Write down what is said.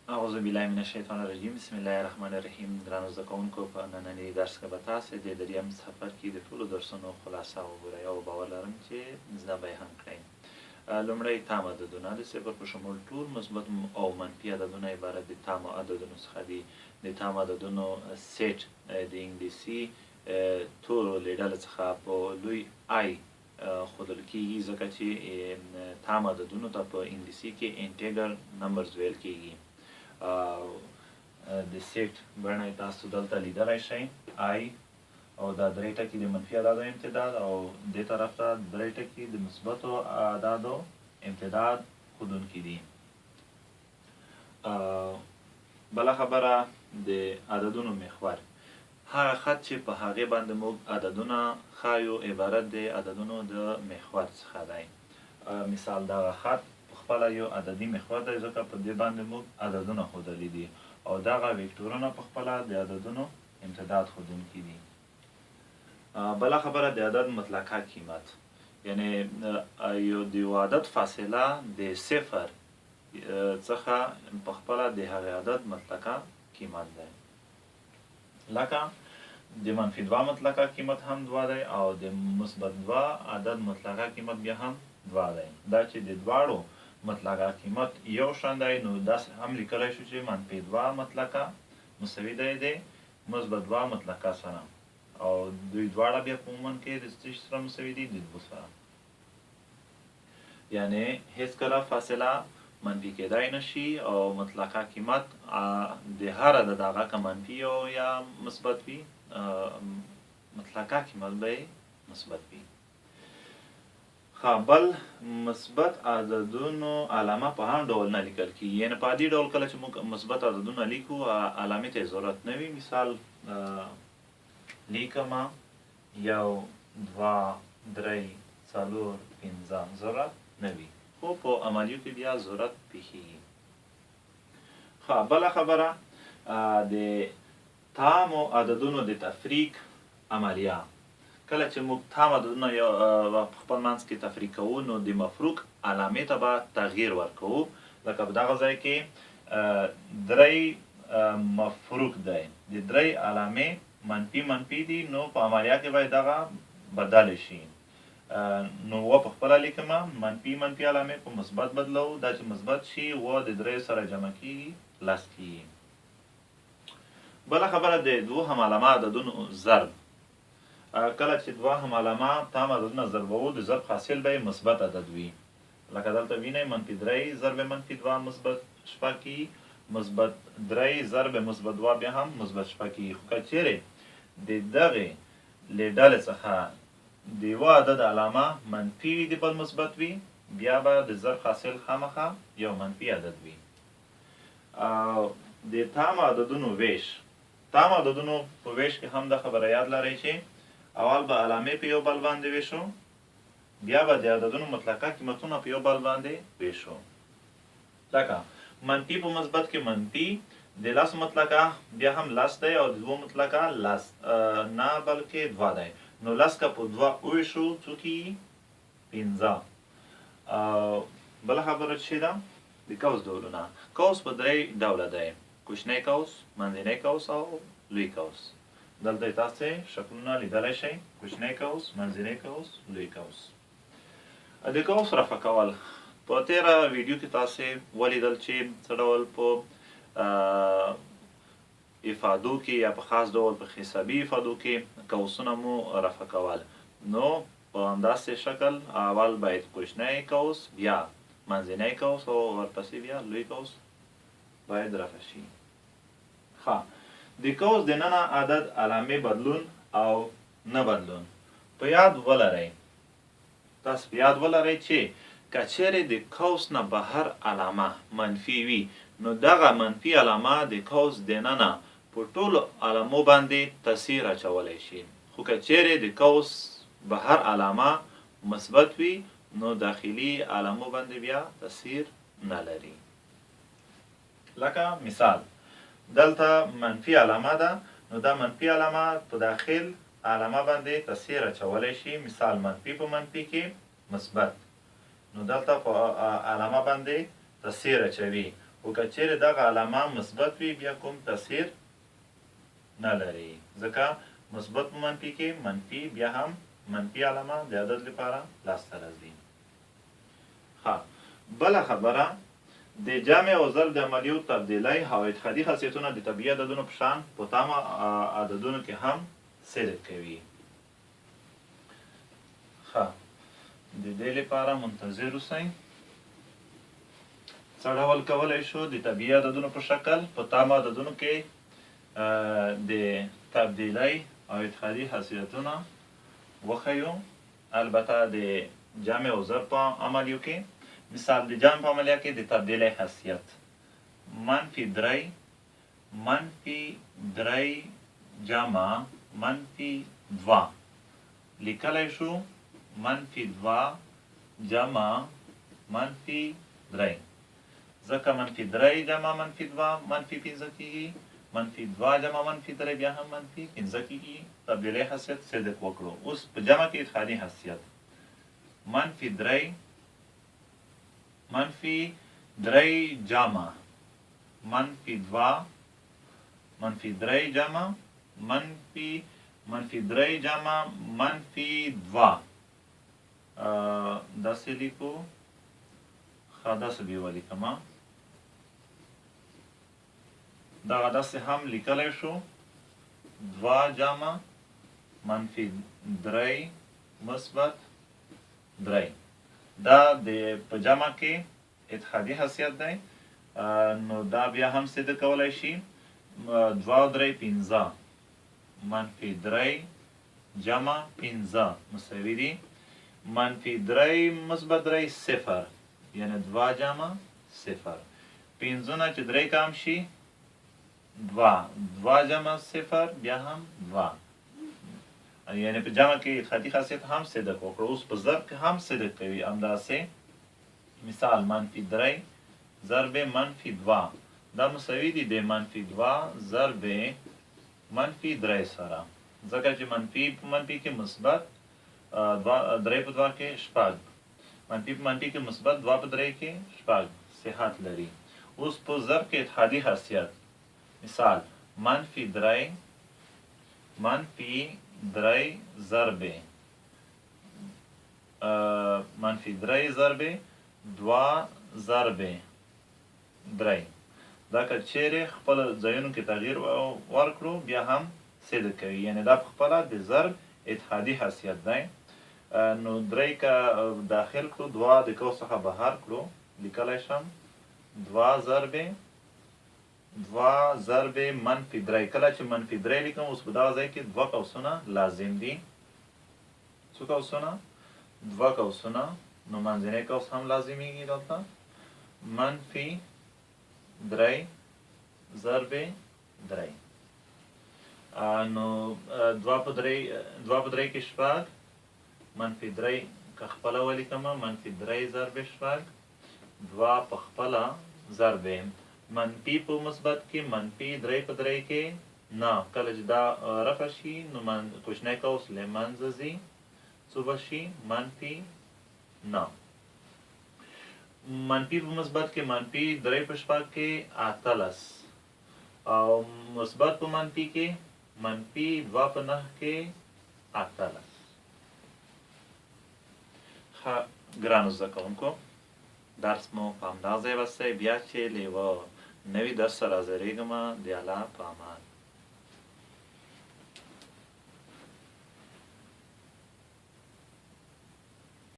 اعوذ بالله من الشیطان الرجیم بسم الله الرحمن الرحیم. درنو زده کوونکو، په ننني درس کې به تاسې د دریم څپرکي کې د ټولو درسونو خلاصه وګورئ او باور لرم چې زده به یې هم کړئ. لومړی تام عددونه د صفر په شمول ټول مثبت او منفي عددونه عبارت د تامو عددونو څخه دي. د تامو عددونو سیټ د انګلیسي تورو له ډلې څخه په لوی آی ښودل کېږي، ځکه چې تام عددونو ته په انګلیسي کې انټیګر نمبرز ویل کېږي. د سیټ بڼه یې تاسو دلته لیدلی شئ، آی او دا درې ټکي د منفي اعدادو امتداد او دې طرف ته درې ټکي د مثبتو اعدادو امتداد ښودونکي دي. بله خبره د عددونو محور، هغه خط چې په هغې باندې موږ عددونه ښایو عبارت د عددونو د محور څخه دی. مثال دغه خط پخپله یو عددي محور دی، ځکه په دې باندې موږ عددونه ښودلي دي او دغه ویکټورونه پخپله د عددونو امتداد ښودونکي دي. بله خبره د عدد مطلقه قیمت، یعنی د یو عدد فاصله د صفر څخه پخپله د هغې عدد مطلقه قیمت دی. لکه د منفي 2 مطلقه قیمت هم 2 دی او د مثبت 2 عدد مطلقه قیمت بیا هم 2 دی. دا چې د دواړو مطلقه قیمت یو شان دی، نو داسې هم لیکلی شو چې منفي 2 مطلقه مساوي دی د مثبت 2 مطلقه سره، او دوی دواړه بیا په عموماً کې د څه سره مساوي دي؟ د 2 سره. یعنی هیڅکله فاصله منفي کېدای نشي او مطلقه قیمت د هر عدد هغه که منفي او یا مثبت وي، مطلقه قیمت به یې مثبت وي. بل مثبت عددونو علامه په هم ډول نه لیکل کېږي، یعنې په عادي ډول کله چې موږ مثبت عددونه لیکو علامې ته یې ضرورت نه وي. مثال لیکمه 1 2 3 4 5 ضرورت نه وي، خو په عملیو کې بیا ضرورت پېښېږي. بله خبره د تامو عددونو د تفریق عملیه، کله چې موږ تام عددونه په خپل منځ کې تفریق کوو نو د مفروق علامې ته به تغییر ورکوو. لکه په دغه ځای کې 3 مفروق دی، د 3 علامې منفي منفي دي، نو په عملیه کې باید دغه بدل شي. نو و په خپله لیکمه منفي منفي علامې په مثبت بدلوو، دا چې مثبت شي و د 3 سره جمع کېږي 10 کېږي. بله خبره د دوهم علامه عددونو ضرب، کله چې دوهم علامه تام عددونه ضربوو د ضرب حاصل به یې مثبت عدد وي. لکه دلته وینئ منفي 3 ضرب منفي 2 مثبت 6 کېږي، مثبت 3 ضرب مثبت 2 بیا هم مثبت 6 کېږي. خو که چیرې د دغې له ډلې څخه د یوه عدد علامه منفي وي د بل مثبت وي، بیا به د ضرب حاصل خامخا یو منفي عدد وي. د تام عددونو ویش، تام عددونو په ویش کې هم دا خبره یاد لرئ چې اول به علامې په یو بل باندې ویشو، بیا به د عددونو مطلقه قیمتونه په یو بل باندې ویشو. لکه منفي په مثبت کې منفي، د 10 مطلقه بیا هم 10 دی او د 2 مطلقه 10 نه بلکې 2 دی. نو 10 که په 2 وویشو څو کېږي؟ 15. بله خبره چې ده د قوس ډولونه، قوس په 3 ډوله دی: کوچنی قوس، منځنی قوس او لوی قوس. دلته تاسې شکلونه لیدلی شئ: کوچنی قوس، منځنی قوس، لوی قوس. د قوس رفع کول، په تېره ویډیو کې تاسې ولیدل چې څه ډول په افادو کې یا په خاص ډول په حسابي افادو کې قوسونه مو رفع کول. نو په همداسې شکل اول باید کوچنی قوس، بیا منځنی قوس او ورپسې بیا لوی قوس باید رفع شي. د قوس دننه عدد علامې بدلون او نه بدلون په یاد ولرئ. تاسو په یاد ولرئ چې که چیرې د قوس نه بهر علامه منفي وي، نو دغه منفي علامه د قوس دننه په ټولو علامو باندې تاثیر اچولی شي. خو که چیرې د قوس بهر علامه مثبت وي، نو داخلي علامو باندې بیا تاثیر نه لري. لکه مثال دلته منفي علامه ده، نو دا منفي علامه په داخل علامه باندې تاثیر اچولی شي. مثال منفي په منفي کې مثبت، نو دلته په علامه باندې تاثیر اچوي. خو خو که چیرې دغه علامه مثبت وي بیا کوم تاثیر نه لري، ځکه مثبت په منفي کې منفي بیا هم منفي علامه د عدد لپاره لاسته راځي. ښه، بله خبره د جمع او ضرب د عملیو تبدیلی او اتحادي خاصیتونه د طبیعي عددونو په شان په تامه عددونو کې هم صدق کوي. ښه، د دې لپاره منتظر اوسئ. څه ډول کولی شو د طبیعي عددونو په شکل په تامه عددونو کې د تبدیلی او اتحادي خاصیتونه وښیو، البته د جمع او ضرب په عملیو کې. مثال د جمع په عملیه کې د تبدیلی خاصیت -3 -3 جمع -2 لیکلی شو -2 جمع -3 ځکه -3 جمع -2 -15 کېږي، -2 جمع -3 بیا هم -15 کېږي. تبدیلی خاصیت صدق وکړو. اوس په جمع کې اتحادي خاصیت -3 -3 جمع -2 -3 جمع -3 جمع -2 داسې لیکو. ښه، داسې بیا ولیکمه. دغه داسې هم لیکلی شو 2 جمع -3 مثبت 3. دا د په جمع کې اتحادي خاصیت دی، نو دا بیا هم صدق کولی شي 2 او 3 15 -3 جمع 15 مساوي دي -3 مثبت 3 0 یعنی 2 جمع 0. 15 نه چې 3 کم شي 2 جمع 0 بیا هم 2، یعنی په جمع کې اتحادي خاصیت هم صدق وکړو. اوس په ضرب کې هم صدق کوي همداسې. مثال -3 ضرب -2 دا مساوي دي د -2 ضرب -3 سره، ځکه چې منفي په منفي کې مثبت 3 په 2 کې 6، منفي په منفي کې مثبت 2 په 3 کې 6 صحت لري. اوس په ضرب کې اتحادي خاصیت مثال -3 ضرب -3 ضرب 2 ضرب 3. دا که چیرې خپل ځایونو کې تغییر ورکړو بیا هم صدق کوي، یعنی دا په خپله د ضرب اتحادي خاصیت دی. نو 3 که داخل کړو 2 د قوس څخه بهر کړو لیکلی شم 2 ضرب -3. کله چې -3 لیکم اوس په دغه ځای کې 2 قوسونه لازم دي. څو قوسونه؟ 2 قوسونه، نو منځنی قوس هم لازمیږي دلته -3 ضرب 3. نو 2 په 3 کې 6 -3 که خپله ولیکمه -3 ضرب 6 2 په خپله ضرب منفي په مثبت کې -3 په 3 کې نه. کله چې دا رفع شي نو کوچنی قوس له منځه ځي، څو به شي -9. منفي په مثبت کې -3 په 6 کې 18 او مثبت په منفي کې -2 په 9 کې 18. ښه ګرانو زده کوونکو، درس مو په همدا ځای بستی. بیا چې له یوه نوي درس سره حاضرېږم د الله په امان.